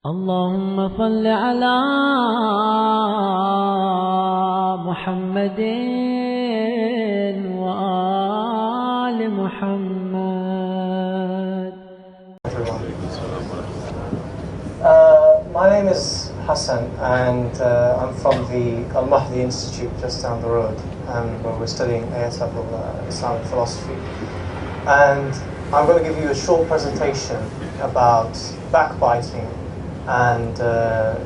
اللهم صل على محمد وآل محمد. My name is Hassan, and I'm from the Al-Mahdi Institute just down the road, where we're studying AS level Islamic philosophy. And I'm going to give you a short presentation about backbiting and the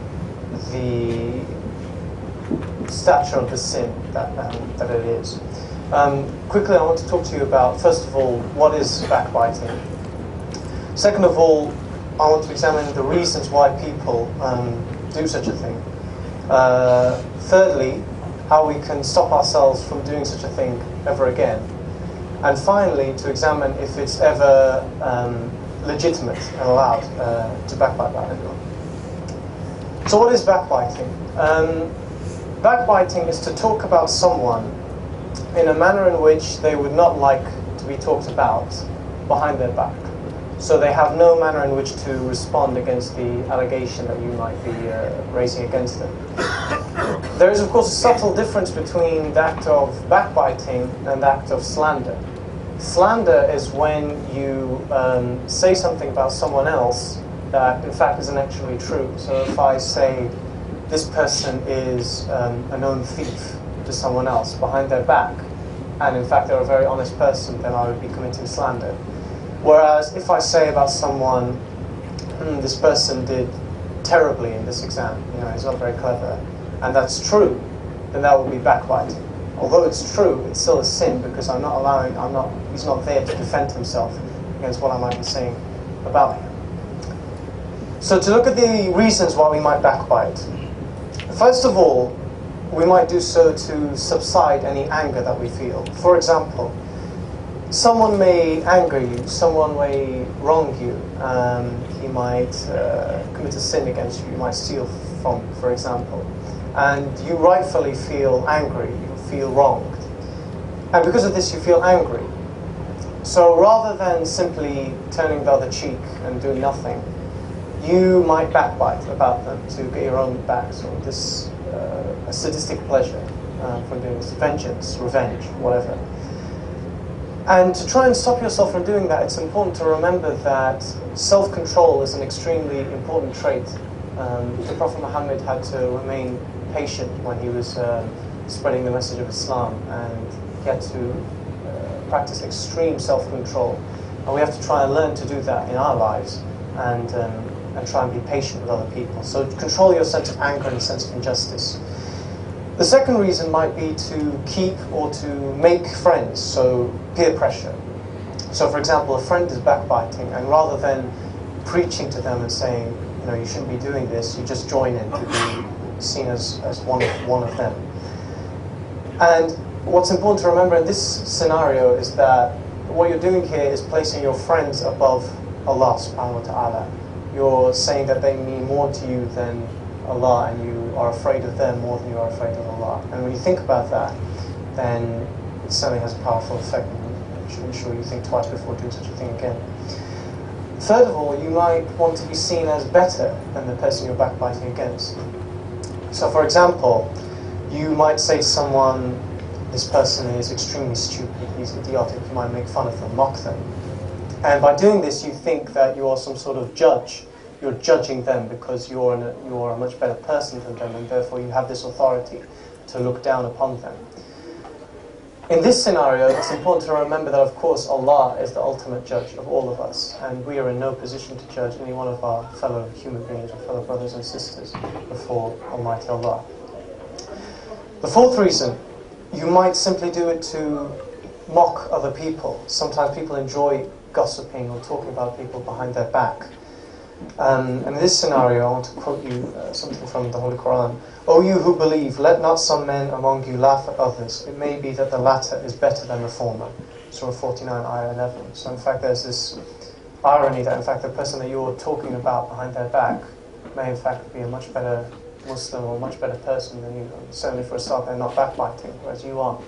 stature of the sin that it is. Quickly, I want to talk to you about, first of all, what is backbiting. Second of all, I want to examine the reasons why people do such a thing. Thirdly, how we can stop ourselves from doing such a thing ever again. And finally, to examine if it's ever legitimate and allowed to backbite about anyone. So what is backbiting? Backbiting is to talk about someone in a manner in which they would not like to be talked about behind their back. So they have no manner in which to respond against the allegation that you might be raising against them. There is, of course, a subtle difference between the act of backbiting and the act of slander. Slander is when you say something about someone else that in fact isn't actually true. So if I say this person is a known thief to someone else behind their back, and in fact they're a very honest person, then I would be committing slander. Whereas if I say about someone, this person did terribly in this exam, he's not very clever, and that's true, then that would be backbiting. Although it's true, it's still a sin because he's not there to defend himself against what I might be saying about him. So to look at the reasons why we might backbite. First of all, we might do so to subside any anger that we feel. For example, someone may anger you, someone may wrong you, he might commit a sin against you, you might steal from you, for example, and you rightfully feel angry, you feel wronged. And because of this you feel angry. So rather than simply turning the other cheek and doing nothing, you might backbite about them to get your own back, so this a sadistic pleasure from doing this, vengeance, revenge, whatever. And to try and stop yourself from doing that, it's important to remember that self-control is an extremely important trait. The Prophet Muhammad had to remain patient when he was spreading the message of Islam, and he had to practice extreme self-control. And we have to try and learn to do that in our lives, and try and be patient with other people. So control your sense of anger and sense of injustice. The second reason might be to keep or to make friends, so peer pressure. So for example, a friend is backbiting, and rather than preaching to them and saying, you shouldn't be doing this, you just join in to be seen as one of them. And what's important to remember in this scenario is that what you're doing here is placing your friends above Allah subhanahu wa ta'ala. You're saying that they mean more to you than Allah, and you are afraid of them more than you are afraid of Allah. And when you think about that, then it certainly has a powerful effect, and it should ensure you think twice before doing such a thing again. Third of all, you might want to be seen as better than the person you're backbiting against. So for example, you might say to someone, this person is extremely stupid, he's idiotic, you might make fun of them, mock them. And by doing this, you think that you are some sort of judge. You're judging them because you're a much better person than them, and therefore you have this authority to look down upon them. In this scenario, it's important to remember that, of course, Allah is the ultimate judge of all of us, and we are in no position to judge any one of our fellow human beings or fellow brothers and sisters before Almighty Allah. The fourth reason, you might simply do it to mock other people. Sometimes people enjoy gossiping or talking about people behind their back. And in this scenario, I want to quote you something from the Holy Quran. O you who believe, let not some men among you laugh at others. It may be that the latter is better than the former. Surah 49, Ayah 11. So in fact, there's this irony that in fact the person that you're talking about behind their back may in fact be a much better Muslim or a much better person than you. And certainly for a start, they're not backbiting, whereas you are.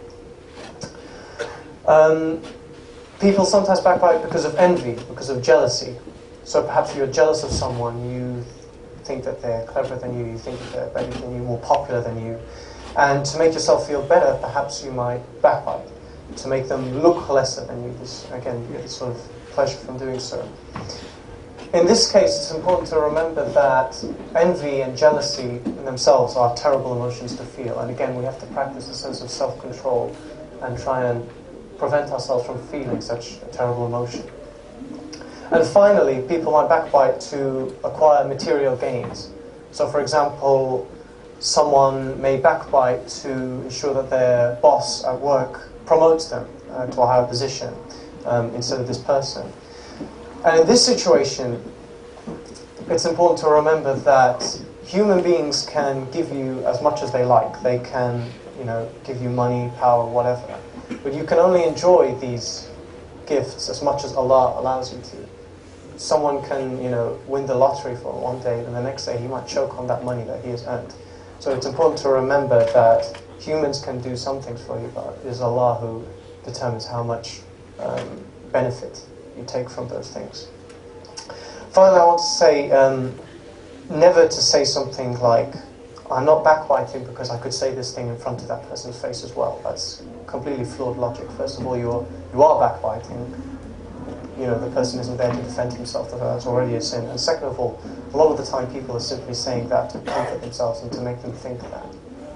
People sometimes backbite because of envy, because of jealousy. So perhaps you're jealous of someone, you think that they're cleverer than you think that they're better than you, more popular than you. And to make yourself feel better, perhaps you might backbite, to make them look lesser than you. This, again, you get this sort of pleasure from doing so. In this case, it's important to remember that envy and jealousy in themselves are terrible emotions to feel. And again, we have to practice a sense of self-control and try and prevent ourselves from feeling such a terrible emotion. And finally, people might backbite to acquire material gains. So for example, someone may backbite to ensure that their boss at work promotes them to a higher position instead of this person. And in this situation, it's important to remember that human beings can give you as much as they like. They can, give you money, power, whatever. But you can only enjoy these gifts as much as Allah allows you to. Someone can, win the lottery for one day, and the next day he might choke on that money that he has earned. So it's important to remember that humans can do some things for you, but it is Allah who determines how much benefit you take from those things. Finally, I want to say, never to say something like, I'm not backbiting because I could say this thing in front of that person's face as well. That's completely flawed logic. First of all, you are backbiting. The person isn't there to defend himself, that's already a sin. And second of all, a lot of the time people are simply saying that to comfort themselves and to make them think that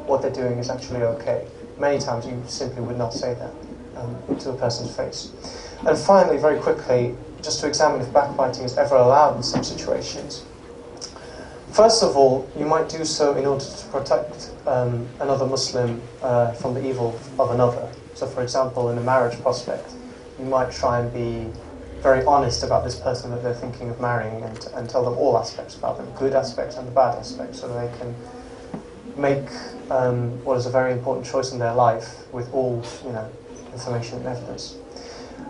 what they're doing is actually okay. Many times you simply would not say that to a person's face. And finally, very quickly, just to examine if backbiting is ever allowed in some situations. First of all, you might do so in order to protect another Muslim from the evil of another. So for example, in a marriage prospect, you might try and be very honest about this person that they're thinking of marrying and tell them all aspects about them, good aspects and the bad aspects, so they can make what is a very important choice in their life with all information and evidence.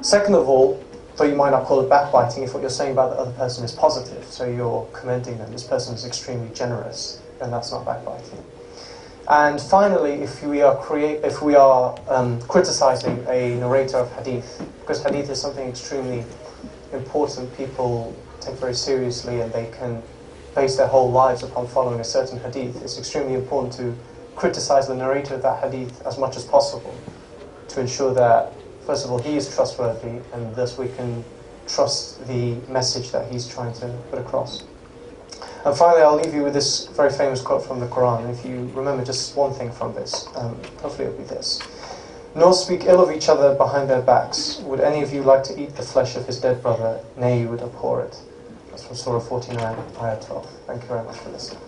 Second of all, though you might not call it backbiting, if what you're saying about the other person is positive, so you're commending them, this person is extremely generous, then that's not backbiting. And finally, if we are criticizing a narrator of hadith, because hadith is something extremely important, people take very seriously and they can base their whole lives upon following a certain hadith, it's extremely important to criticize the narrator of that hadith as much as possible to ensure that, first of all, he is trustworthy, and thus we can trust the message that he's trying to put across. And finally, I'll leave you with this very famous quote from the Quran. And if you remember just one thing from this, hopefully it'll be this. Nor speak ill of each other behind their backs. Would any of you like to eat the flesh of his dead brother? Nay, you would abhor it. That's from Surah 49, Ayah 12. Thank you very much for listening.